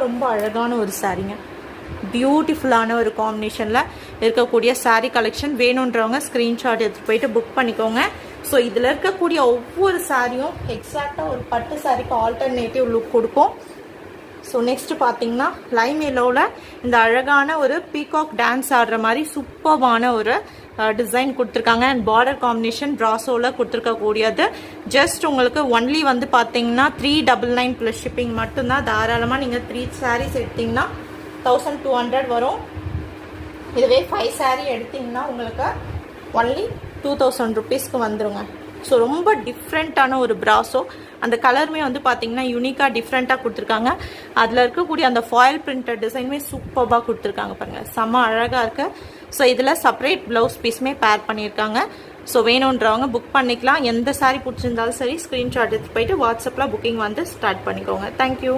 ரொம்ப அழகான ஒரு சாரீங்க, பியூட்டிஃபுல்லான ஒரு காம்பினேஷனில் இருக்கக்கூடிய சாரீ கலெக்ஷன். வேணுன்றவங்க ஸ்க்ரீன்ஷாட் எடுத்துகிட்டு போயிட்டு புக் பண்ணிக்கோங்க. ஸோ இதில் இருக்கக்கூடிய ஒவ்வொரு சாரியும் எக்ஸாக்டாக ஒரு பட்டு சாரிக்கு ஆல்டர்னேட்டிவ் லுக் கொடுக்கும். ஸோ நெக்ஸ்ட்டு பார்த்தீங்கன்னா லைம் எல்லோவில் இந்த அழகான ஒரு பீகாக் டான்ஸ் ஆடுற மாதிரி சூப்பர்வான ஒரு டிசைன் கொடுத்துருக்காங்க. அண்ட் பார்டர் காம்பினேஷன் ப்ராசோவில் கொடுத்துருக்கக்கூடியது. ஜஸ்ட் உங்களுக்கு ஒன்லி வந்து பார்த்தீங்கன்னா 399 ப்ளஸ் ஷிப்பிங் மட்டும்தான். தாராளமாக நீங்கள் 3 சாரீஸ் எடுத்திங்கன்னா 1200 வரும். இதுவே 5 சாரீ எடுத்திங்கன்னா உங்களுக்கு ஒன்லி 2000 ருபீஸ்க்கு வந்துடுங்க. ஸோ ரொம்ப டிஃப்ரெண்ட்டான ஒரு ப்ராஸோ. அந்த கலருமே வந்து பார்த்தீங்கன்னா யூனிக்காக டிஃப்ரெண்ட்டாக கொடுத்துருக்காங்க. அதில் இருக்கக்கூடிய அந்த ஃபாயில் பிரிண்டட் டிசைனுமே சூப்பராக கொடுத்துருக்காங்க பாருங்கள், செம்ம அழகாக இருக்குது. ஸோ இதில் செப்பரேட் ப்ளவுஸ் பீஸுமே பேர் பண்ணியிருக்காங்க. ஸோ வேணுன்றவங்க புக் பண்ணிக்கலாம். எந்த சாரீ பிடிச்சிருந்தாலும் சரி ஸ்க்ரீன்ஷாட் எடுத்து போயிட்டு வாட்ஸ்அப்பில் புக்கிங் வந்து ஸ்டார்ட் பண்ணிக்கோங்க. தேங்க்யூ.